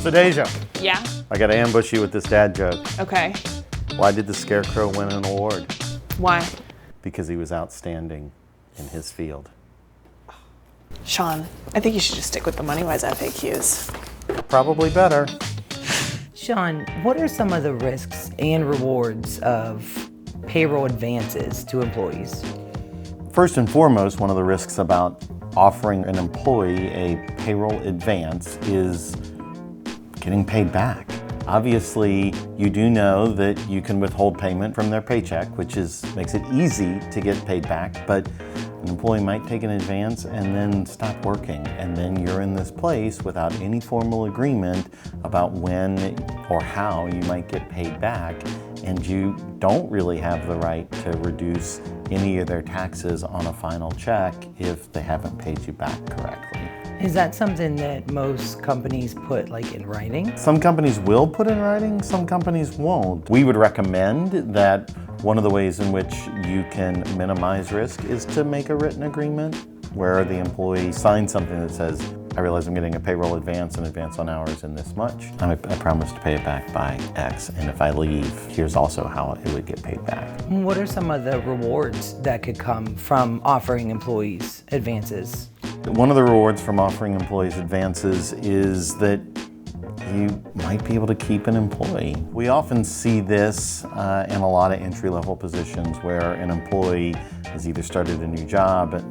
So Deja, Yeah? I gotta ambush you with this dad joke. Okay. Why did the Scarecrow win an award? Why? Because he was outstanding in his field. Sean, I think you should just stick with the Moneywise FAQs. Probably better. Sean, what are some of the risks and rewards of payroll advances to employees? First and foremost, one of the risks about offering an employee a payroll advance is getting paid back. Obviously, you do know that you can withhold payment from their paycheck, which makes it easy to get paid back, but an employee might take an advance and then stop working, and then you're in this place without any formal agreement about when or how you might get paid back, and you don't really have the right to reduce any of their taxes on a final check if they haven't paid you back correctly. Is that something that most companies put in writing? Some companies will put in writing, some companies won't. We would recommend that one of the ways in which you can minimize risk is to make a written agreement where the employee signs something that says, I realize I'm getting a payroll advance, an advance on hours in this much. I promise to pay it back by X, and if I leave, here's also how it would get paid back. What are some of the rewards that could come from offering employees advances? One of the rewards from offering employees advances is that you might be able to keep an employee. We often see this in a lot of entry-level positions where an employee has either started a new job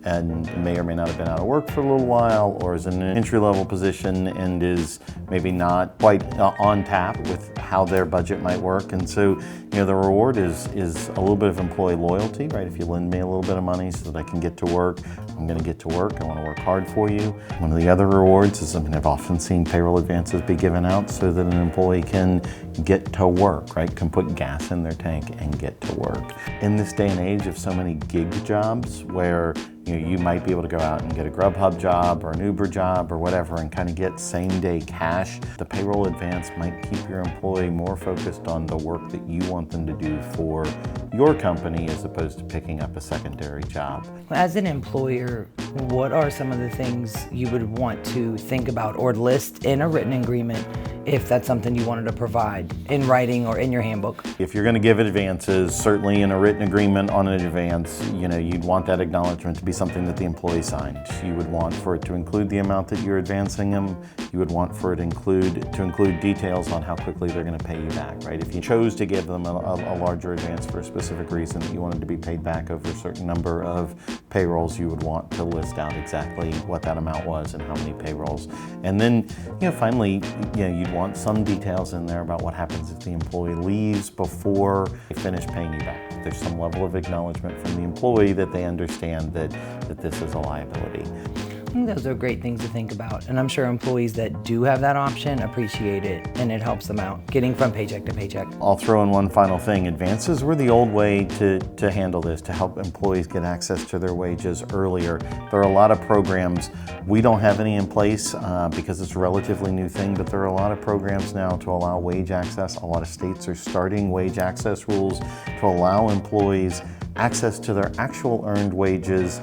and may or may not have been out of work for a little while, or is in an entry-level position and is maybe not quite on tap with how their budget might work. And so, the reward is a little bit of employee loyalty, right? If you lend me a little bit of money so that I can get to work, I'm gonna get to work, I wanna work hard for you. One of the other rewards is, I've often seen payroll advances be given out so that an employee can get to work, right? Can put gas in their tank and get to work. In this day and age of so many gig jobs where you might be able to go out and get a Grubhub job or an Uber job or whatever and kind of get same-day cash, the payroll advance might keep your employee more focused on the work that you want them to do for your company as opposed to picking up a secondary job. As an employer, what are some of the things you would want to think about or list in a written agreement if that's something you wanted to provide in writing or in your handbook? If you're going to give advances, certainly in a written agreement on an advance, you'd want that acknowledgement to be something that the employee signed. You would want for it to include the amount that you're advancing them. You would want for it to include details on how quickly they're going to pay you back, right? If you chose to give them a larger advance for a specific reason that you wanted to be paid back over a certain number of payrolls, you would want to list out exactly what that amount was and how many payrolls. And then, finally, you'd want some details in there about what happens if the employee leaves before they finish paying you back. There's some level of acknowledgement from the employee that they understand that this is a liability. I think those are great things to think about, and I'm sure employees that do have that option appreciate it, and it helps them out, getting from paycheck to paycheck. I'll throw in one final thing. Advances were the old way to handle this, to help employees get access to their wages earlier. There are a lot of programs. We don't have any in place because it's a relatively new thing, but there are a lot of programs now to allow wage access. A lot of states are starting wage access rules to allow employees access to their actual earned wages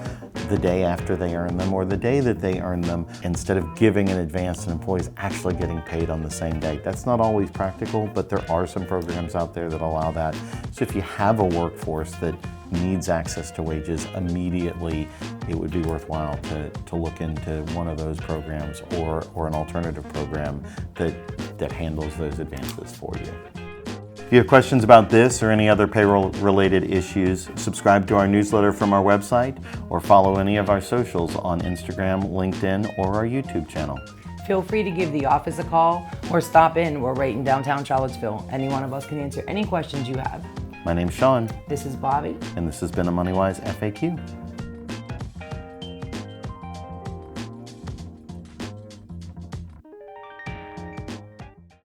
the day after they earn them or the day that they earn them, instead of giving an advance and employees actually getting paid on the same day. That's not always practical, but there are some programs out there that allow that. So if you have a workforce that needs access to wages immediately, it would be worthwhile to look into one of those programs or an alternative program that handles those advances for you. If you have questions about this or any other payroll-related issues, subscribe to our newsletter from our website or follow any of our socials on Instagram, LinkedIn, or our YouTube channel. Feel free to give the office a call or stop in. We're right in downtown Charlottesville. Any one of us can answer any questions you have. My name's Sean. This is Bobby. And this has been a Moneywise FAQ.